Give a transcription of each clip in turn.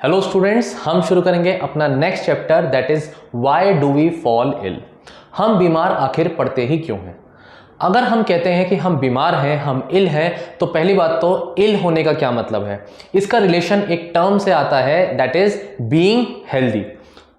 Hello students, हम शुरू करेंगे अपना next chapter that is why do we fall ill. हम बीमार आखिर पड़ते ही क्यों हैं। अगर हम कहते हैं कि हम बीमार हैं, हम इल हैं, तो पहली बात तो इल होने का क्या मतलब है। इसका रिलेशन एक टर्म से आता है दैट इज बीइंग हेल्दी।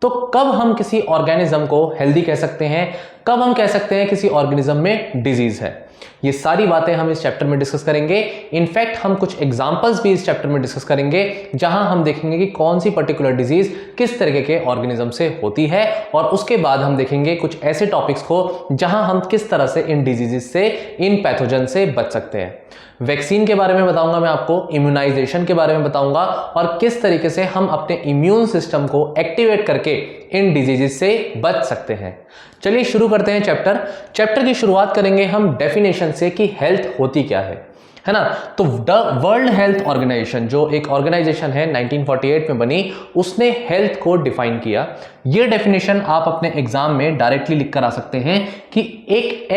तो कब हम किसी ऑर्गेनिज्म को हेल्दी कह सकते हैं, कब हम कह सकते हैं किसी ऑर्गेनिज्म में डिजीज है, ये सारी बातें हम इस चैप्टर में डिस्कस करेंगे। इनफैक्ट हम कुछ एग्जांपल्स भी इस चैप्टर में डिस्कस करेंगे जहां हम देखेंगे कि कौन सी पर्टिकुलर डिजीज किस तरीके के ऑर्गेनिज्म से होती है, और उसके बाद हम देखेंगे कुछ ऐसे टॉपिक्स को जहां हम किस तरह से इन डिजीजेस से, इन पैथोजन से बच सकते हैं। वैक्सीन के बारे में बताऊंगा मैं आपको, इम्यूनाइजेशन के बारे में बताऊंगा, और किस तरीके से हम अपने इम्यून सिस्टम को एक्टिवेट करके इन डिजीजेस से बच सकते हैं। चलिए शुरू करते हैं चैप्टर की शुरुआत करेंगे हम डेफिनेशन से कि हेल्थ होती क्या है ना। तो वर्ल्ड हेल्थ ऑर्गेनाइजेशन जो एक ऑर्गेनाइजेशन है 1948 में बनी, उसने हेल्थ को डिफाइन किया। ये डेफिनेशन आप अपने एग्जाम में डायरेक्टली लिख कर आ सकते हैं कि एक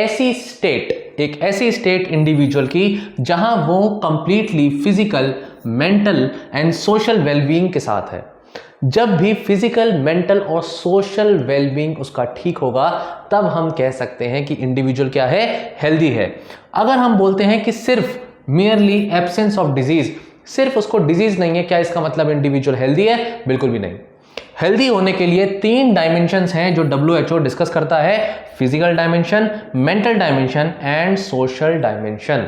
ऐसी स्टेट इंडिविजुअल की जहां वो completely physical, mental and social wellbeing के साथ है। जब भी फिजिकल, मेंटल और सोशल वेलबीइंग उसका ठीक होगा, तब हम कह सकते हैं कि इंडिविजुअल क्या है, हेल्दी है। अगर हम बोलते हैं कि सिर्फ मियरली एब्सेंस ऑफ डिजीज, सिर्फ उसको डिजीज नहीं है, क्या इसका मतलब इंडिविजुअल हेल्दी है? बिल्कुल भी नहीं। हेल्दी होने के लिए 3 डायमेंशंस हैं जो WHO डिस्कस करता है: physical dimension, mental dimension and social dimension.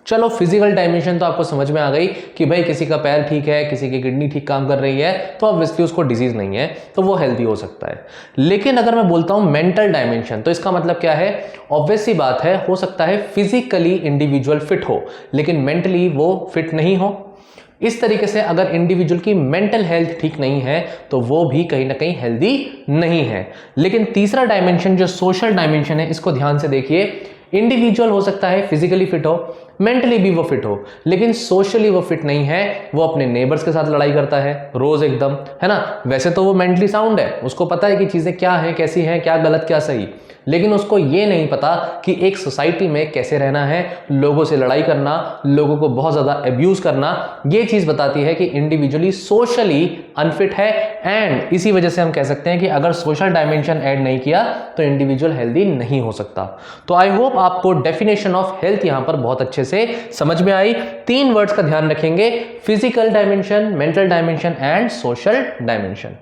चलो, फिजिकल डायमेंशन तो आपको समझ में आ गई कि भाई किसी का पैर ठीक है, किसी की किडनी ठीक काम कर रही है, तो ऑब्वियसली उसको डिजीज नहीं है, तो वो हेल्दी हो सकता है। लेकिन अगर मैं बोलता हूं मेंटल डायमेंशन, तो इसका मतलब क्या है? ऑब्वियस सी बात है, हो सकता है फिजिकली इंडिविजुअल फिट हो लेकिन मेंटली वो फिट नहीं हो। इस तरीके से अगर इंडिविजुअल की मेंटल हेल्थ ठीक नहीं है तो वो भी कहीं ना कहीं हेल्दी नहीं है। लेकिन तीसरा डायमेंशन जो सोशल डायमेंशन है, इसको ध्यान से देखिए। इंडिविजुअल हो सकता है फिजिकली फिट हो, मेंटली भी वो फिट हो, लेकिन सोशली वो फिट नहीं है। वो अपने नेबर्स के साथ लड़ाई करता है रोज एकदम, है ना। वैसे तो वो मेंटली साउंड है, उसको पता है कि चीजें क्या हैं, कैसी हैं, क्या गलत क्या सही, लेकिन उसको ये नहीं पता कि एक सोसाइटी में कैसे रहना है, लोगों से लड़ाई करना, लोगों को बहुत ज्यादा अब्यूज करना। ये चीज बताती है कि इंडिविजुअली सोशली अनफिट है। एंड इसी वजह से हम कह सकते हैं कि अगर सोशल डायमेंशन ऐड नहीं किया तो इंडिविजुअल हेल्दी नहीं हो सकता। तो आई होप आपको डेफिनेशन ऑफ हेल्थ यहां पर बहुत अच्छे से समझ में आई। 3 वर्ड्स का ध्यान रखेंगे: physical dimension, mental dimension and social dimension.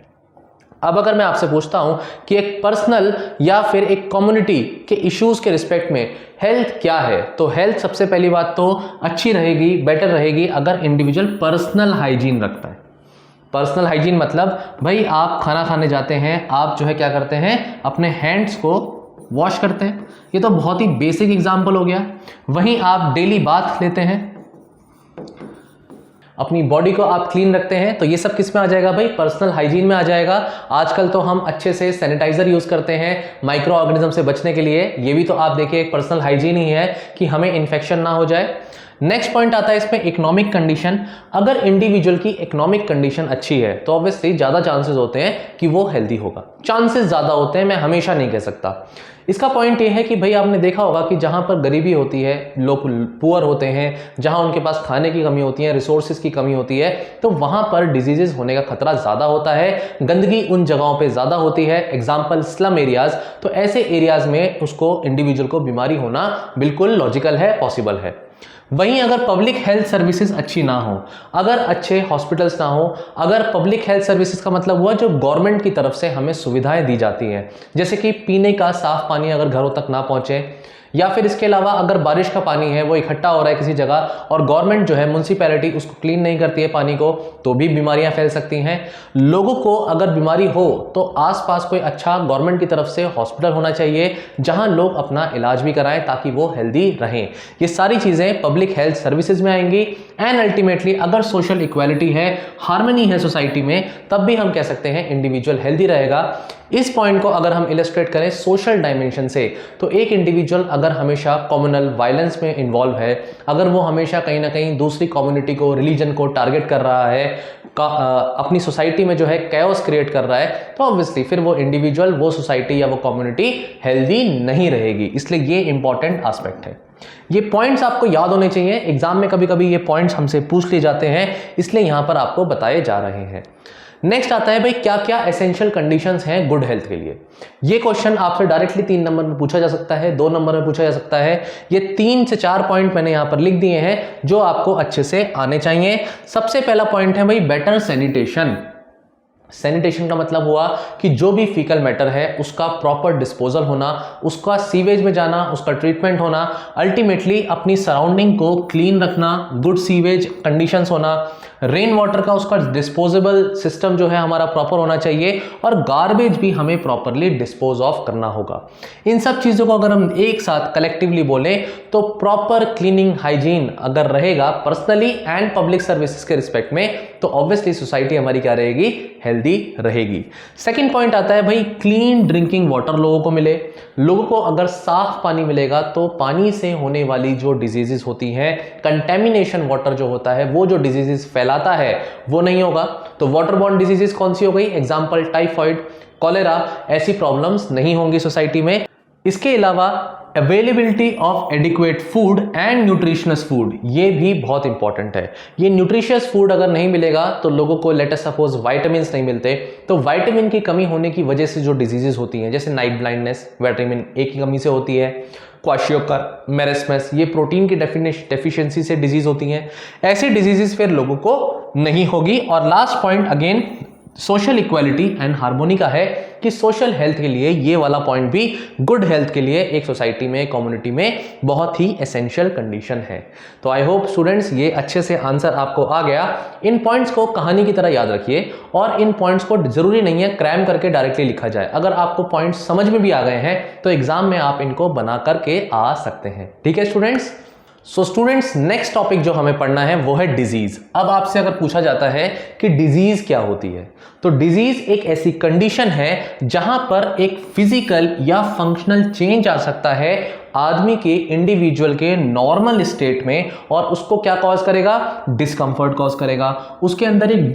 अब अगर मैं आपसे पूछता हूं कि एक पर्सनल या फिर एक कम्युनिटी के इश्यूज के रिस्पेक्ट में हेल्थ क्या है, तो हेल्थ सबसे पहली बात तो अच्छी रहेगी, बेटर रहेगी अगर इंडिविजुअल पर्सनल हाइजीन रखता है। पर्सनल हाइजीन मतलब भाई आप खाना खाने जाते हैं, आप जो है क्या करते हैं, अपने हैंड्स को वॉश करते हैं। ये तो बहुत ही बेसिक एग्जांपल हो गया। वहीं आप डेली बाथ लेते हैं, अपनी बॉडी को आप क्लीन रखते हैं, तो ये सब किस में आ जाएगा भाई? पर्सनल हाइजीन में आ जाएगा। आजकल तो हम अच्छे से सैनिटाइजर यूज करते हैं माइक्रो ऑर्गेनिज्म से बचने के लिए। ये भी तो आप देखिए एक पर्सनल हाइजीन ही है कि हमें इन्फेक्शन ना हो जाए। नेक्स्ट पॉइंट आता है इसमें इकोनॉमिक कंडीशन। अगर इंडिविजुअल की इकोनॉमिक कंडीशन अच्छी है तो ऑब्वियसली ज्यादा चांसेस होते हैं कि वो हेल्दी होगा। चांसेस ज्यादा होते हैं, मैं हमेशा नहीं कह सकता। इसका पॉइंट ये है कि भाई आपने देखा होगा कि जहां पर गरीबी होती है, लोग पुअर होते हैं, जहां उनके पास खाने की कमी होती है, रिसोर्सेज की कमी होती है, तो वहां पर डिजीजेस होने का खतरा ज्यादा होता है। गंदगी उन जगहों पे ज्यादा होती है, एग्जांपल स्लम एरियाज। तो ऐसे एरियाज में उसको, इंडिविजुअल को बीमारी होना बिल्कुल लॉजिकल है, पॉसिबल है। वहीं अगर पब्लिक हेल्थ सर्विसेज अच्छी ना हो, अगर अच्छे हॉस्पिटल्स ना हो, अगर पब्लिक हेल्थ सर्विसेज का मतलब हुआ जो गवर्नमेंट की तरफ से हमें सुविधाएं दी जाती हैं, जैसे कि पीने का साफ पानी अगर घरों तक ना पहुंचे, या फिर इसके अलावा अगर बारिश का पानी है वो इकट्ठा हो रहा है किसी जगह और गवर्नमेंट जो है, म्युनिसिपैलिटी उसको क्लीन नहीं करती है पानी को, तो भी बीमारियां फैल सकती हैं। लोगों को अगर बीमारी हो तो आसपास कोई अच्छा गवर्नमेंट की तरफ से हॉस्पिटल होना चाहिए जहां लोग अपना इलाज भी कराएं ताकि वो हेल्दी रहें। ये सारी चीजें पब्लिक हेल्थ सर्विसेज में आएंगी। एंड अल्टीमेटली अगर सोशल इक्वालिटी है, हार्मनी है सोसाइटी में, तब भी हम कह सकते हैं इंडिविजुअल हेल्दी रहेगा। इस पॉइंट को अगर हम इलस्ट्रेट करें सोशल डायमेंशन से, तो एक इंडिविजुअल अगर हमेशा कम्युनल वायलेंस में इन्वॉल्व है, अगर वो हमेशा कहीं ना कहीं दूसरी कम्युनिटी को, रिलीजन को टारगेट कर रहा है, अपनी सोसाइटी में जो है कैओस क्रिएट कर रहा है, तो ऑब्वियसली फिर वो इंडिविजुअल, वो सोसाइटी या वो कम्युनिटी हेल्दी नहीं रहेगी। इसलिए ये इंपॉर्टेंट एस्पेक्ट है। ये पॉइंट्स आपको याद होने चाहिए, एग्जाम में कभी कभी ये पॉइंट्स हमसे पूछ लिए जाते हैं, इसलिए यहां पर आपको बताए जा रहे हैं। नेक्स्ट आता है भाई क्या क्या एसेंशियल कंडीशंस हैं गुड हेल्थ के लिए। ये क्वेश्चन आपसे डायरेक्टली 3 नंबर में पूछा जा सकता है, 2 नंबर में पूछा जा सकता है। ये 3 से 4 पॉइंट मैंने यहां पर लिख दिए हैं जो आपको अच्छे से आने चाहिए। सबसे पहला पॉइंट है भाई बेटर सैनिटेशन। सैनिटेशन का मतलब हुआ कि जो भी फीकल मैटर है उसका प्रॉपर डिस्पोजल होना, उसका सीवेज में जाना, उसका ट्रीटमेंट होना, अल्टीमेटली अपनी सराउंडिंग को क्लीन रखना, गुड सीवेज कंडीशंस होना, रेन वाटर का उसका डिस्पोजेबल सिस्टम जो है हमारा प्रॉपर होना चाहिए, और गार्बेज भी हमें प्रॉपरली डिस्पोज ऑफ करना होगा। इन सब चीज़ों को अगर हम एक साथ कलेक्टिवली बोलें तो प्रॉपर क्लीनिंग हाइजीन अगर रहेगा पर्सनली एंड पब्लिक सर्विसेज के रिस्पेक्ट में, तो ऑब्वियसली सोसाइटी हमारी क्या रहेगी, हेल्दी रहेगी। सेकंड पॉइंट आता है भाई क्लीन ड्रिंकिंग वाटर लोगों को मिले। लोगों को अगर साफ पानी मिलेगा तो पानी से होने वाली जो डिजीजेस होती हैं, कंटेमिनेशन वाटर जो होता है वो जो डिजीजेस फैलाता है वो नहीं होगा। तो वाटर बॉर्न डिजीजेस कौन सी हो गई, एग्जांपल टाइफाइड, कॉलेरा, ऐसी प्रॉब्लम्स नहीं होंगी सोसाइटी में। इसके अलावा availability of adequate food and nutritious food, ये भी बहुत इंपॉर्टेंट है। ये न्यूट्रिशियस फूड अगर नहीं मिलेगा तो लोगों को लेट अस सपोज विटामिन नहीं मिलते, तो विटामिन की कमी होने की वजह से जो डिजीजेस होती हैं जैसे नाइट ब्लाइंडनेस विटामिन ए की कमी से होती है, क्वाशियोकर, मेरेस्मस, ये प्रोटीन की डेफिशिएंसी से डिजीज होती हैं। ऐसी डिजीजेस फिर लोगों को नहीं होगी। और last point again social equality and harmony का है कि सोशल हेल्थ के लिए ये वाला पॉइंट भी गुड हेल्थ के लिए एक सोसाइटी में, कम्युनिटी में बहुत ही एसेंशियल कंडीशन है। तो आई होप स्टूडेंट्स ये अच्छे से आंसर आपको आ गया। इन पॉइंट्स को कहानी की तरह याद रखिए और इन पॉइंट्स को जरूरी नहीं है क्रैम करके डायरेक्टली लिखा जाए। अगर आपको पॉइंट्स समझ में भी आ गए हैं तो एग्जाम में आप इनको बना करके आ सकते हैं। ठीक है students. So students next topic जो हमें पढ़ना है वो है डिजीज। अब आपसे अगर पूछा जाता है कि डिजीज क्या होती है, तो डिजीज एक ऐसी कंडीशन है जहां पर एक फिजिकल या फंक्शनल चेंज आ सकता है आदमी के, इंडिविजुअल के नॉर्मल स्टेट में, और उसको क्या कॉज करेगा, डिस्कंफर्ट कॉज करेगा। उसके अंदर एक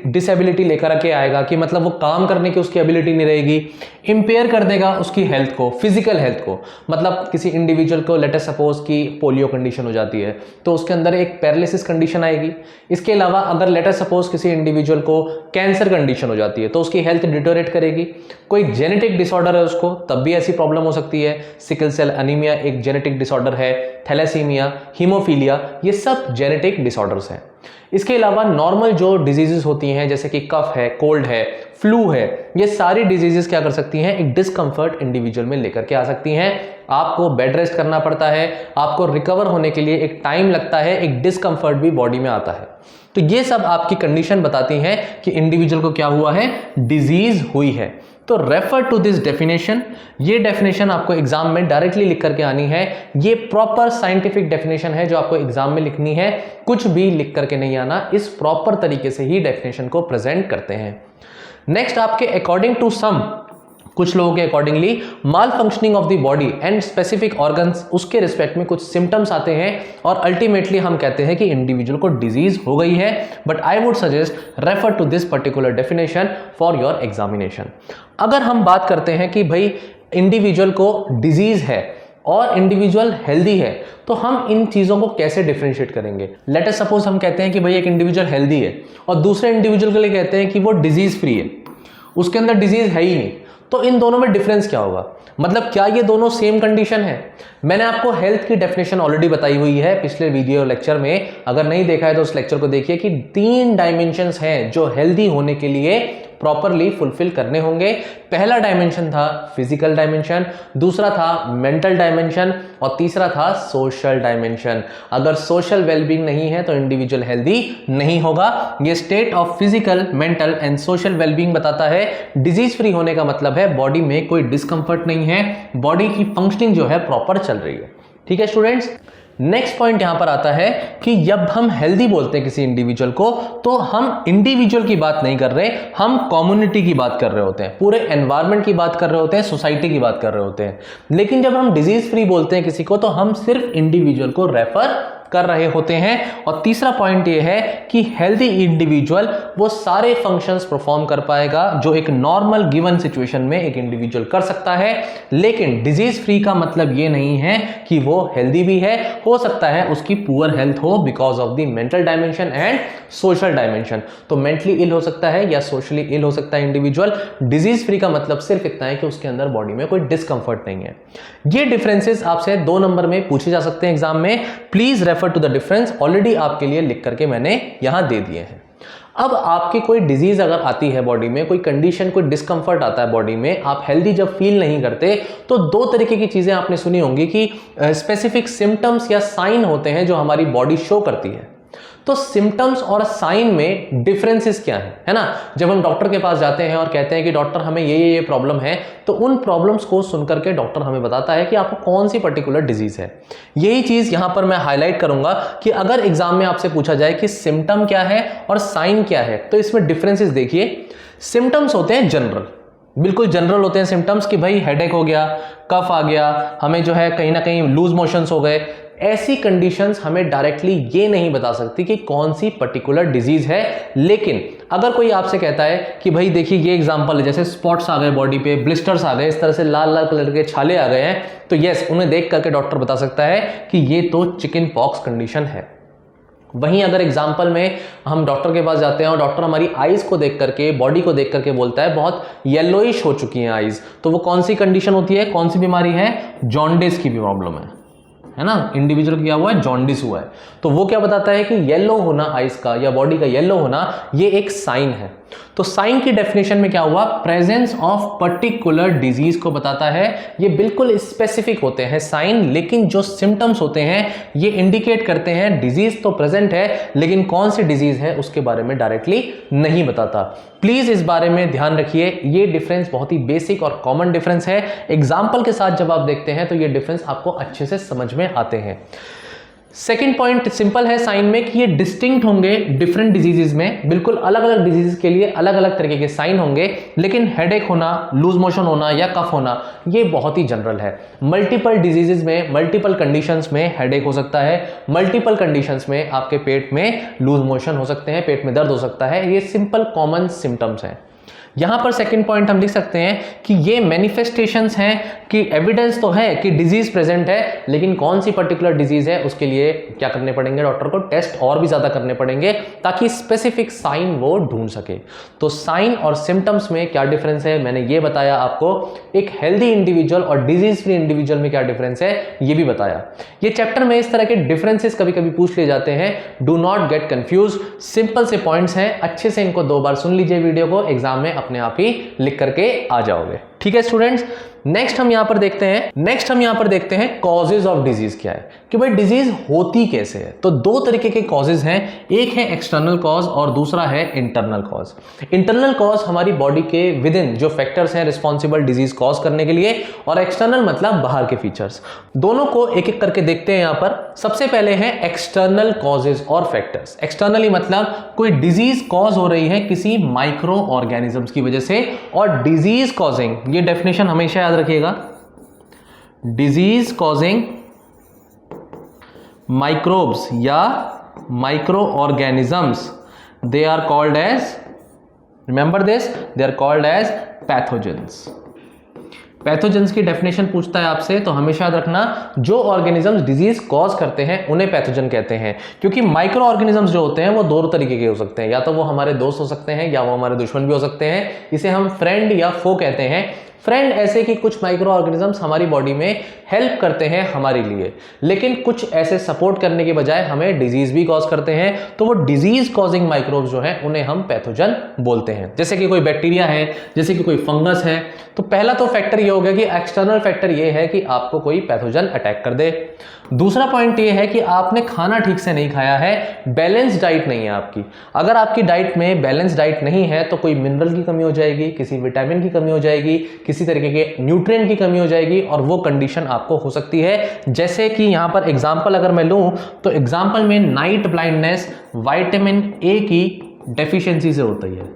डिसेबिलिटी लेकर के आएगा कि मतलब वो काम करने की उसकी एबिलिटी नहीं रहेगी, इंपेयर कर देगा उसकी हेल्थ को, फिजिकल हेल्थ को। मतलब किसी इंडिविजुअल को लेट अस सपोज की पोलियो कंडीशन हो जाती है तो उसके अंदर एक पैरालिसिस कंडीशन आएगी। इसके अलावा अगर लेट अस सपोज किसी इंडिविजुअल को कैंसर कंडीशन हो जाती है तो उसकी हेल्थ डिटोरेट करेगी। कोई जेनेटिक डिसऑर्डर है उसको, तब भी ऐसी प्रॉब्लम हो सकती है। सिकल सेल अनीमिया एक जेनेटिक डिसऑर्डर है, थैलेसीमिया, हीमोफीलिया, ये सब जेनेटिक डिसऑर्डर्स हैं। इसके अलावा नॉर्मल जो डिजीजेस होती हैं जैसे कि कफ है, कोल्ड है, फ्लू है, ये सारी डिजीजेस क्या कर सकती हैं, एक डिस्कंफर्ट इंडिविजुअल में लेकर के आ सकती हैं। आपको बेड रेस्ट करना पड़ता है, आपको रिकवर होने के लिए एक टाइम लगता है, एक डिस्कंफर्ट भी बॉडी में आता है। तो ये सब आपकी कंडीशन बताती हैं कि इंडिविजुअल को क्या हुआ है, डिजीज हुई है। तो रेफर टू दिस डेफिनेशन। ये डेफिनेशन आपको एग्जाम में डायरेक्टली लिख करके आनी है। ये प्रॉपर साइंटिफिक डेफिनेशन है जो आपको एग्जाम में लिखनी है, कुछ भी लिख करके नहीं आना। इस प्रॉपर तरीके से ही डेफिनेशन को प्रेजेंट करते हैं। नेक्स्ट आपके अकॉर्डिंग टू सम, कुछ लोगों के accordingly mall functioning of the body and specific organs, उसके रिस्पेक्ट में कुछ सिम्टम्स आते हैं और अल्टीमेटली हम कहते हैं कि इंडिविजुअल को डिजीज हो गई है। But I would suggest refer to this particular definition for your examination. अगर हम बात करते हैं कि भाई इंडिविजुअल को डिजीज है और इंडिविजुअल हेल्दी है, तो हम इन चीज़ों को कैसे डिफरेंशिएट करेंगे। लेट अस सपोज हम कहते हैं कि भाई एक इंडिविजुअल हेल्दी है और दूसरे इंडिविजुअल के लिए कहते हैं कि वो डिजीज फ्री है, उसके अंदर डिजीज है ही नहीं। तो इन दोनों में डिफरेंस क्या होगा, मतलब क्या ये दोनों सेम कंडीशन है। मैंने आपको हेल्थ की डेफिनेशन ऑलरेडी बताई हुई है पिछले वीडियो लेक्चर में, अगर नहीं देखा है तो उस लेक्चर को देखिए कि 3 डायमेंशंस हैं जो हेल्दी होने के लिए प्रॉपरली फुलफिल करने होंगे। पहला डायमेंशन था फिजिकल डायमेंशन, दूसरा था मेंटल डायमेंशन और तीसरा था सोशल डायमेंशन। अगर सोशल वेलबींग नहीं है तो इंडिविजुअल हेल्दी नहीं होगा। ये state of physical, mental and social wellbeing बताता है। डिजीज फ्री होने का मतलब है बॉडी में कोई डिस्कंफर्ट नहीं है, बॉडी की फंक्शनिंग जो है प्रॉपर चल रही है। ठीक है स्टूडेंट्स। नेक्स्ट पॉइंट यहां पर आता है कि जब हम हेल्दी बोलते हैं किसी इंडिविजुअल को, तो हम इंडिविजुअल की बात नहीं कर रहे, हम कम्युनिटी की बात कर रहे होते हैं, पूरे एनवायरनमेंट की बात कर रहे होते हैं, सोसाइटी की बात कर रहे होते हैं। लेकिन जब हम डिजीज फ्री बोलते हैं किसी को, तो हम सिर्फ इंडिविजुअल को रेफर कर रहे होते हैं। और तीसरा पॉइंट ये है कि हेल्दी इंडिविजुअल वो सारे फंक्शंस परफॉर्म कर पाएगा जो एक नॉर्मल गिवन सिचुएशन में एक इंडिविजुअल कर सकता है। लेकिन डिजीज फ्री का मतलब ये नहीं है कि वो हेल्दी भी है, हो सकता है उसकी पुअर हेल्थ हो because of the mental dimension and social dimension. तो मेंटली इल हो सकता है या सोशली इल हो सकता है इंडिविजुअल। डिजीज फ्री का मतलब सिर्फ इतना है कि उसके अंदर बॉडी में कोई डिस्कंफर्ट नहीं है। ये डिफरेंसेस आपसे 2 नंबर में पूछे जा सकते हैं एग्जाम में। Please refer to the difference, already आपके लिए लिख करके मैंने यहां दे दिए हैं। अब आपकी कोई डिजीज अगर आती है बॉडी में, कोई कंडीशन, कोई डिस्कंफर्ट आता है बॉडी में, आप हेल्दी जब फील नहीं करते, तो 2 तरीके की चीजें आपने सुनी होंगी कि स्पेसिफिक सिम्टम्स या साइन होते हैं जो हमारी बॉडी शो करती है। तो सिम्टम्स और साइन में डिफरेंसेस क्या है ना। जब हम डॉक्टर के पास जाते हैं और कहते हैं कि डॉक्टर हमें ये प्रॉब्लम है, तो उन प्रॉब्लम्स को सुनकर के डॉक्टर हमें बताता है कि आपको कौन सी पर्टिकुलर डिजीज है। यही चीज यहां पर मैं हाईलाइट करूंगा कि अगर एग्जाम में आपसे पूछा जाए कि सिम्टम क्या है और साइन क्या है, तो इसमें डिफरेंसेस देखिए। सिम्टम्स होते हैं जनरल, बिल्कुल जनरल होते हैं सिम्टम्स कि भाई हेडेक हो गया, कफ आ गया, हमें जो है कहीं ना कहीं लूज मोशंस हो गए। ऐसी कंडीशंस हमें डायरेक्टली ये नहीं बता सकती कि कौन सी पर्टिकुलर डिजीज है। लेकिन अगर कोई आपसे कहता है कि भाई देखिए ये एग्जांपल है, जैसे स्पॉट्स आ गए बॉडी पे, ब्लिस्टर्स आ गए, इस तरह से लाल लाल कलर के छाले आ गए हैं, तो यस, उन्हें देख करके डॉक्टर बता सकता है कि ये तो चिकन पॉक्स कंडीशन है। वहीं अगर एग्जाम्पल में हम डॉक्टर के पास जाते हैं और डॉक्टर हमारी आईज को देख करके, बॉडी को देख करके बोलता है बहुत येलोइश हो चुकी हैं आईज, तो वो कौन सी कंडीशन होती है, कौन सी बीमारी है, जॉन्डिस की भी प्रॉब्लम है ना। इंडिविजुअल क्या हुआ है, जॉन्डिस हुआ है। तो वो क्या बताता है कि येलो होना आइस का या बॉडी का येलो होना, ये एक साइन है। तो साइन की डेफिनेशन में क्या हुआ, प्रेजेंस ऑफ पर्टिकुलर डिजीज को बताता है। ये बिल्कुल स्पेसिफिक होते हैं साइन, लेकिन जो सिम्टम्स होते हैं ये इंडिकेट करते हैं डिजीज तो प्रेजेंट है, लेकिन कौन सी डिजीज है उसके बारे में डायरेक्टली नहीं बताता। प्लीज इस बारे में ध्यान रखिए। ये डिफरेंस बहुत ही बेसिक और कॉमन डिफरेंस है। एग्जाम्पल के साथ जब आप देखते हैं तो ये डिफरेंस आपको अच्छे से समझ में आते हैं। सेकेंड पॉइंट सिंपल है साइन में कि ये डिस्टिंक्ट होंगे डिफरेंट डिजीजेस में, बिल्कुल अलग अलग डिजीज के लिए अलग अलग तरीके के साइन होंगे। लेकिन हेडेक होना, लूज मोशन होना या कफ होना, ये बहुत ही जनरल है। मल्टीपल डिजीजेस में, मल्टीपल कंडीशंस में हेडेक हो सकता है, मल्टीपल कंडीशंस में आपके पेट में लूज मोशन हो सकते हैं, पेट में दर्द हो सकता है। ये सिंपल कॉमन सिम्टम्स हैं। यहां पर सेकंड पॉइंट हम लिख सकते हैं कि ये मैनिफेस्टेशंस हैं, कि एविडेंस तो है कि डिजीज प्रेजेंट है, लेकिन कौन सी पर्टिकुलर डिजीज है उसके लिए क्या करने पड़ेंगे, डॉक्टर को टेस्ट और भी ज्यादा करने पड़ेंगे ताकि स्पेसिफिक साइन वो ढूंढ सके। तो साइन और सिम्टम्स में क्या डिफरेंस है मैंने ये बताया आपको। एक हेल्दी इंडिविजुअल और डिजीज फ्री इंडिविजुअल में क्या डिफरेंस है ये भी बताया। ये चैप्टर में इस तरह के डिफरेंसेस कभी कभी पूछ लिए जाते हैं, do not get confuse. Simple से पॉइंट्स हैं, अच्छे से इनको 2 बार सुन लीजिए वीडियो को, एग्जाम में अपने आप ही लिख करके आ जाओगे। ठीक है स्टूडेंट्स, नेक्स्ट हम यहां पर देखते हैं कॉजेज ऑफ डिजीज क्या है, कि भाई डिजीज होती कैसे है। तो 2 तरीके के कॉजेज हैं, एक है एक्सटर्नल कॉज और दूसरा है इंटरनल कॉज। इंटरनल कॉज हमारी बॉडी के विद इन जो फैक्टर्स हैं रिस्पॉन्सिबल डिजीज कॉज करने के लिए, और एक्सटर्नल मतलब बाहर के फीचर्स। दोनों को एक एक करके देखते हैं यहां पर। सबसे पहले है एक्सटर्नल कॉजेज और फैक्टर्स। एक्सटर्नली मतलब कोई डिजीज कॉज हो रही है किसी माइक्रो ऑर्गेनिजम्स की वजह से, और डिजीज कॉजिंग, ये डेफिनेशन हमेशा याद रखिएगा, डिजीज कॉजिंग माइक्रोब्स या microorganisms, they are called as, remember this, they are called as pathogens. Pathogens की डेफिनेशन पूछता है आपसे तो हमेशा याद रखना, जो ऑर्गेनिजम्स डिजीज कॉज करते हैं उन्हें पैथोजन कहते हैं। क्योंकि माइक्रो ऑर्गेनिजम्स जो होते हैं वो 2 तरीके के हो सकते हैं, या तो वो हमारे दोस्त हो सकते हैं या वो हमारे दुश्मन भी हो सकते हैं। इसे हम फ्रेंड या फो कहते हैं। फ्रेंड ऐसे कि कुछ माइक्रो ऑर्गेनिजम्स हमारी बॉडी में हेल्प करते हैं हमारे लिए, लेकिन कुछ ऐसे सपोर्ट करने के बजाय हमें डिजीज भी कॉज करते हैं, तो वो डिजीज कॉजिंग माइक्रोब्स जो हैं उन्हें हम पैथोजन बोलते हैं। जैसे कि कोई बैक्टीरिया है, जैसे कि कोई फंगस है। तो पहला तो फैक्टर ये हो गया कि एक्सटर्नल फैक्टर ये है कि आपको कोई पैथोजन अटैक कर दे। दूसरा पॉइंट ये है कि आपने खाना ठीक से नहीं खाया है, बैलेंस डाइट नहीं है आपकी। अगर आपकी डाइट में बैलेंस डाइट नहीं है तो कोई मिनरल की कमी हो जाएगी, किसी विटामिन की कमी हो जाएगी, किसी तरीके के न्यूट्रिएंट की कमी हो जाएगी, और वो कंडीशन आपको हो सकती है। जैसे कि यहां पर एग्जांपल अगर मैं लूं तो एग्जांपल में नाइट ब्लाइंडनेस विटामिन ए की डेफिशिएंसी से होती है।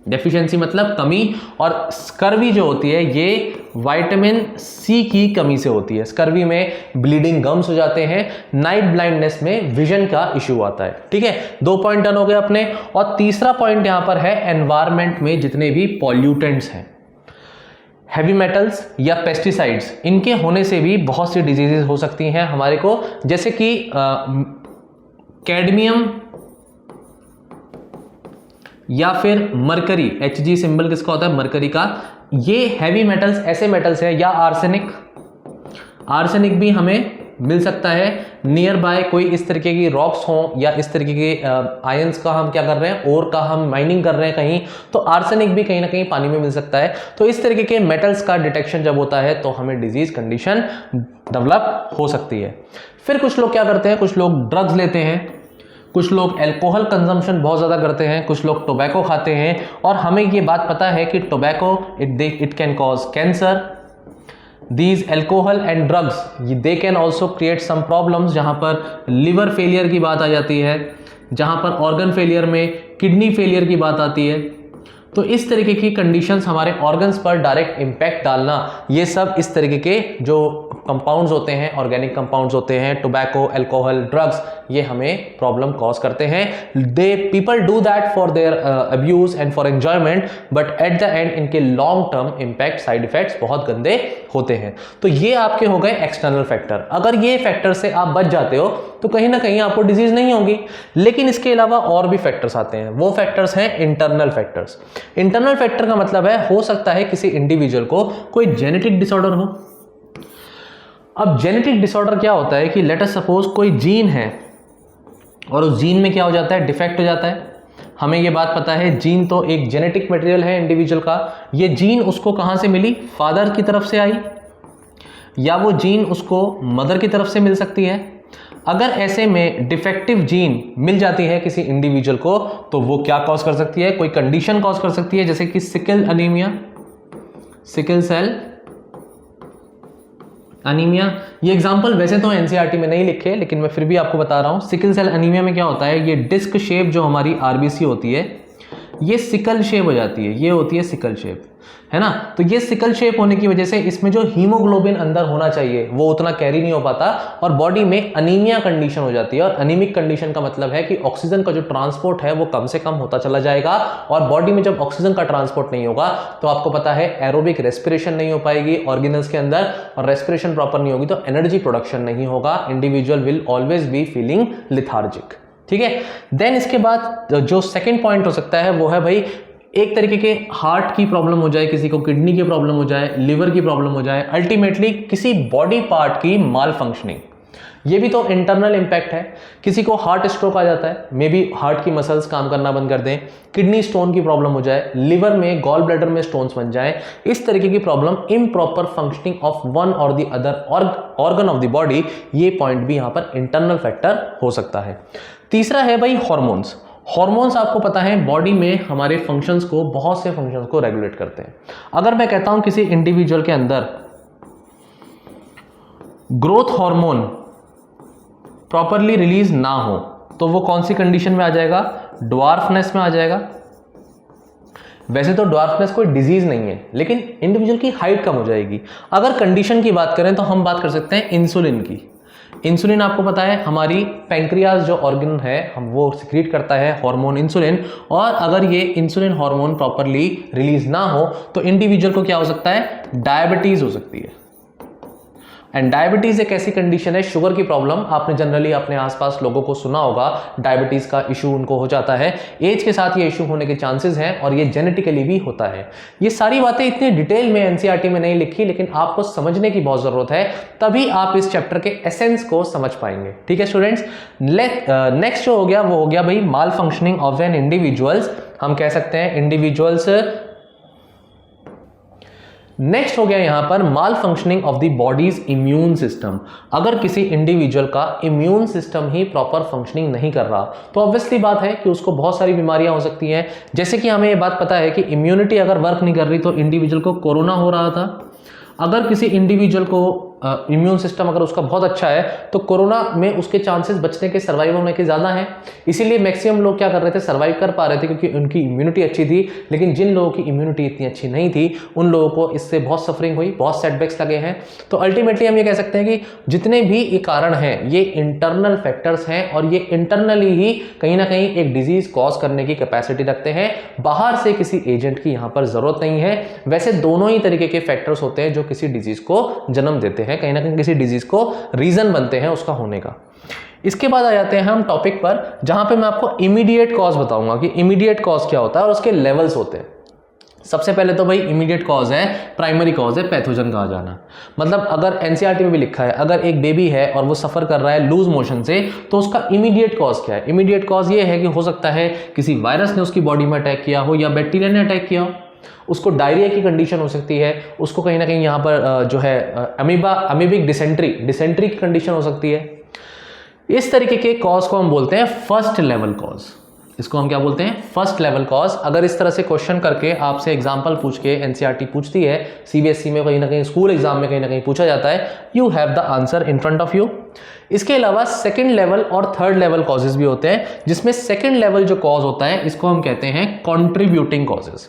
डेफिशिएंसी मतलब कमी, और स्कर्वी जो होती है ये विटामिन सी की कमी से होती है। स्कर्वी में ब्लीडिंग गम्स हो जाते हैं, नाइट ब्लाइंडनेस में विजन का इशू आता है। ठीक है, 2 पॉइंट डन हो गए अपने। और तीसरा पॉइंट यहां पर है एनवायरमेंट में जितने भी पॉल्यूटेंट्स हैं, हैवी मेटल्स या पेस्टिसाइड्स, इनके होने से भी बहुत सी डिजीजेस हो सकती हैं हमारे को, जैसे कि कैडमियम या फिर मरकरी, Hg सिंबल किसका होता है, मरकरी का। ये हैवी मेटल्स ऐसे मेटल्स हैं, या आर्सेनिक भी हमें मिल सकता है नियर बाय कोई इस तरीके की रॉक्स हों, या इस तरीके के आयंस का हम क्या कर रहे हैं, ओर का हम माइनिंग कर रहे हैं कहीं, तो आर्सेनिक भी कहीं ना कहीं पानी में मिल सकता है। तो इस तरीके के मेटल्स का डिटेक्शन जब होता है तो हमें डिजीज कंडीशन डेवलप हो सकती है। फिर कुछ लोग क्या करते हैं, कुछ लोग ड्रग्स लेते हैं, कुछ लोग अल्कोहल कंजम्पशन बहुत ज़्यादा करते हैं, कुछ लोग टोबैको खाते हैं। और हमें ये बात पता है कि tobacco it can cause cancer, these alcohol and drugs they can also create some problems, जहाँ पर लिवर फेलियर की बात आ जाती है, जहाँ पर ऑर्गन फेलियर में किडनी फेलियर की बात आती है। तो इस तरीके की कंडीशंस हमारे ऑर्गन्स पर डायरेक्ट इम्पैक्ट डालना, ये सब इस तरीके के जो कंपाउंड्स होते हैं, ऑर्गेनिक कंपाउंड्स होते हैं, टोबैको, अल्कोहल, ड्रग्स, ये हमें प्रॉब्लम कॉज करते हैं। They people do that for their abuse and for enjoyment, but at the end इनके long term impact, side effects बहुत गंदे होते हैं। तो ये आपके हो गए एक्सटर्नल फैक्टर। अगर ये फैक्टर से आप बच जाते हो तो कहीं ना कहीं आपको डिजीज नहीं होगी। लेकिन इसके अलावा और भी फैक्टर्स आते हैं, वो फैक्टर्स हैं इंटरनल फैक्टर्स। इंटरनल फैक्टर का मतलब है, हो सकता है किसी इंडिविजुअल को कोई जेनेटिक डिसऑर्डर हो। अब जेनेटिक डिसऑर्डर क्या होता है कि लेट अस सपोज कोई जीन है और उस जीन में क्या हो जाता है, डिफेक्ट हो जाता है। हमें ये बात पता है, जीन तो एक जेनेटिक मटेरियल है इंडिविजुअल का। ये जीन उसको कहां से मिली, फादर की तरफ से आई, या वो जीन उसको मदर की तरफ से मिल सकती है। अगर ऐसे में डिफेक्टिव जीन मिल जाती है किसी इंडिविजुअल को, तो वो क्या कॉज कर सकती है, कोई कंडीशन कॉज कर सकती है, जैसे कि sickle anaemia, sickle cell anaemia. ये एग्जांपल वैसे तो एनसीईआरटी में नहीं लिखे, लेकिन मैं फिर भी आपको बता रहा हूं। सिकल सेल एनीमिया में क्या होता है, ये डिस्क शेप जो हमारी आरबीसी होती है, ये सिकल शेप हो जाती है, ये होती है सिकल शेप, है ना। तो ये सिकल शेप होने की वजह से इसमें जो हीमोग्लोबिन अंदर होना चाहिए वो उतना कैरी नहीं हो पाता, और बॉडी में अनीमिया कंडीशन हो जाती है। और अनीमिक कंडीशन का मतलब है कि ऑक्सीजन का जो ट्रांसपोर्ट है वो कम से कम होता चला जाएगा, और बॉडी में जब ऑक्सीजन का ट्रांसपोर्ट नहीं होगा तो आपको पता है एरोबिक रेस्पिरेशन नहीं हो पाएगी ऑर्गेनल्स के अंदर, और रेस्पिरेशन प्रॉपर नहीं होगी तो एनर्जी प्रोडक्शन नहीं होगा। Individual will always be feeling lethargic. ठीक है, देन इसके बाद जो सेकेंड पॉइंट हो सकता है वो है भाई, एक तरीके के हार्ट की प्रॉब्लम हो जाए, किसी को किडनी की प्रॉब्लम हो जाए, लिवर की प्रॉब्लम हो जाए, अल्टीमेटली किसी बॉडी पार्ट की माल फंक्शनिंग, ये भी तो इंटरनल इंपैक्ट है। किसी को हार्ट स्ट्रोक आ जाता है, मे बी हार्ट की मसल्स काम करना बंद कर दें, किडनी स्टोन की प्रॉब्लम हो जाए, लिवर में, गॉल ब्लैडर में स्टोन्स बन जाए, इस तरीके की problem, improper functioning of one और the other organ of the body, ये पॉइंट भी यहां पर इंटरनल फैक्टर हो सकता है। तीसरा है भाई हॉर्मोन्स। हॉर्मोन्स आपको पता है बॉडी में हमारे फंक्शंस को, बहुत से फंक्शंस को रेगुलेट करते हैं। अगर मैं कहता हूं किसी इंडिविजुअल के अंदर ग्रोथ हार्मोन प्रॉपरली रिलीज ना हो, तो वो कौन सी कंडीशन में आ जाएगा, ड्वार्फनेस में आ जाएगा। वैसे तो ड्वार्फनेस कोई डिजीज नहीं है, लेकिन इंडिविजुअल की हाइट कम हो जाएगी। अगर कंडीशन की बात करें तो हम बात कर सकते हैं इंसुलिन की। इंसुलिन आपको पता है हमारी पैंक्रियाज जो ऑर्गन है हम वो सिक्रीट करता है हार्मोन इंसुलिन, और अगर ये इंसुलिन हार्मोन प्रॉपरली रिलीज ना हो तो इंडिविजुअल को क्या हो सकता है, डायबिटीज हो सकती है। एंड डायबिटीज एक ऐसी कंडीशन है, शुगर की प्रॉब्लम, आपने जनरली अपने आसपास लोगों को सुना होगा डायबिटीज का इशू उनको हो जाता है। एज के साथ ये इशू होने के चांसेस हैं, और ये जेनेटिकली भी होता है। ये सारी बातें इतनी डिटेल में एनसीईआरटी में नहीं लिखी, लेकिन आपको समझने की बहुत जरूरत है, तभी आप इस चैप्टर के एसेंस को समझ पाएंगे। ठीक है स्टूडेंट्स, नेक्स्ट जो हो गया वो हो गया भाई माल फंक्शनिंग ऑफ एन इंडिविजुअल्स। हम कह सकते हैं इंडिविजुअल्स। नेक्स्ट हो गया यहां पर malfunctioning of the body's immune system. अगर किसी इंडिविजुअल का इम्यून सिस्टम ही प्रॉपर फंक्शनिंग नहीं कर रहा तो ऑब्वियसली बात है कि उसको बहुत सारी बीमारियां हो सकती हैं। जैसे कि हमें ये बात पता है कि इम्यूनिटी अगर वर्क नहीं कर रही, तो इंडिविजुअल को कोरोना हो रहा था। अगर किसी इंडिविजुअल को इम्यून सिस्टम अगर उसका बहुत अच्छा है तो कोरोना में उसके चांसेस बचने के, सर्वाइव होने के ज़्यादा हैं। इसीलिए मैक्सिमम लोग क्या कर रहे थे, सर्वाइव कर पा रहे थे क्योंकि उनकी इम्यूनिटी अच्छी थी। लेकिन जिन लोगों की इम्यूनिटी इतनी अच्छी नहीं थी उन लोगों को इससे बहुत सफरिंग हुई, बहुत सेटबैक्स लगे हैं। तो अल्टीमेटली हम ये कह सकते हैं कि जितने भी ये कारण हैं ये इंटरनल फैक्टर्स हैं और ये इंटरनली ही कहीं ना कहीं एक डिजीज कॉज करने की कैपेसिटी रखते हैं। बाहर से किसी एजेंट की यहाँ पर जरूरत नहीं है। वैसे दोनों ही तरीके के फैक्टर्स होते हैं जो किसी डिजीज को जन्म देते हैं, कहीं ना कहीं किसी डिजीज को रीजन बनते हैं उसका होने का। इसके बाद आ जाते हैं हम टॉपिक पर जहां पे मैं आपको इमीडिएट कॉज बताऊंगा कि इमीडिएट कॉज क्या होता है और उसके लेवल्स होते हैं। सबसे पहले तो भाई इमीडिएट कॉज है, प्राइमरी कॉज है पैथोजन का आ जाना। मतलब अगर एनसीईआरटी में भी लिखा है अगर एक बेबी है और वो सफर कर रहा है लूज मोशन से तो उसका इमीडिएट कॉज क्या है। इमीडिएट कॉज ये है कि हो सकता है किसी वायरस ने उसकी बॉडी में अटैक किया हो या बैक्टीरिया ने अटैक किया हो, उसको डायरिया की कंडीशन हो सकती है, उसको कहीं ना कहीं यहाँ पर जो है अमीबिक डिसेंट्री की कंडीशन हो सकती है। इस तरीके के कॉज को हम बोलते हैं फर्स्ट लेवल कॉज। इसको हम क्या बोलते हैं, फर्स्ट लेवल कॉज। अगर इस तरह से क्वेश्चन करके आपसे एग्जांपल पूछ के एनसीईआरटी पूछती है, सीबीएसई में कहीं ना कहीं, स्कूल एग्जाम में कहीं ना कहीं पूछा जाता है, you have the answer in front of you. इसके अलावा सेकंड लेवल और थर्ड लेवल कॉजेज भी होते हैं, जिसमें सेकंड लेवल जो कॉज होता है इसको हम कहते हैं कंट्रीब्यूटिंग कॉजेज।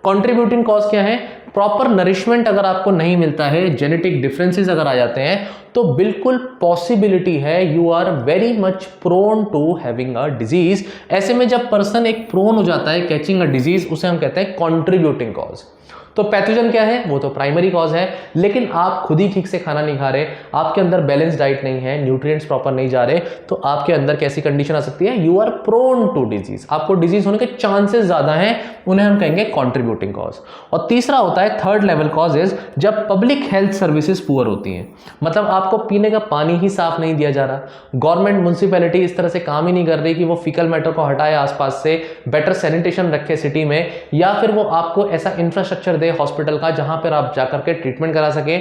कंट्रीब्यूटिंग कॉज क्या है, प्रॉपर नरिशमेंट अगर आपको नहीं मिलता है, जेनेटिक डिफरेंसेस अगर आ जाते हैं तो बिल्कुल पॉसिबिलिटी है you are very much prone to having a disease. ऐसे में जब पर्सन एक प्रोन हो जाता है कैचिंग अ डिजीज उसे हम कहते हैं कंट्रीब्यूटिंग कॉज। तो पैथोजन क्या है, वो तो प्राइमरी कॉज है, लेकिन आप खुद ही ठीक से खाना नहीं खा रहे, आपके अंदर बैलेंस डाइट नहीं है, न्यूट्रिएंट्स प्रॉपर नहीं जा रहे, तो आपके अंदर कैसी कंडीशन आ सकती है, you are prone to disease, आपको डिजीज होने के चांसेस ज्यादा हैं, उन्हें हम कहेंगे कंट्रीब्यूटिंग कॉज। और तीसरा होता है थर्ड लेवल कॉजेज, जब पब्लिक हेल्थ सर्विसेज पुअर होती हैं, मतलब आपको पीने का पानी ही साफ नहीं दिया जा रहा, गवर्नमेंट म्युनिसिपैलिटी इस तरह से काम ही नहीं कर रही कि वो फीकल मैटर को हटाए आसपास से, बेटर सैनिटेशन रखे सिटी में, या फिर वो आपको ऐसा इंफ्रास्ट्रक्चर दे हॉस्पिटल का जहां पर आप जाकर के ट्रीटमेंट करा सके।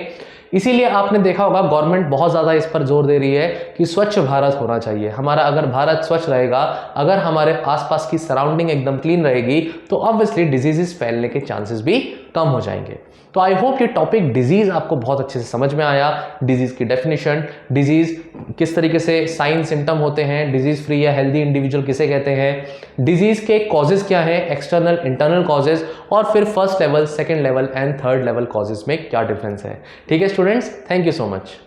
इसीलिए आपने देखा होगा गवर्नमेंट बहुत ज्यादा इस पर जोर दे रही है कि स्वच्छ भारत होना चाहिए हमारा। अगर भारत स्वच्छ रहेगा, अगर हमारे आसपास की सराउंडिंग एकदम क्लीन रहेगी तो ऑब्वियसली डिजीजेस फैलने के चांसेस भी कम हो जाएंगे। तो आई होप ये टॉपिक डिजीज आपको बहुत अच्छे से समझ में आया। डिजीज की डेफिनेशन, डिजीज किस तरीके से साइन सिम्टम होते हैं, डिजीज फ्री या हेल्दी इंडिविजुअल किसे कहते हैं, डिजीज के कॉजेज क्या है, एक्सटर्नल इंटरनल कॉजेज, और फिर first level, second level and third level causes में क्या डिफरेंस है। ठीक है students, thank you so much.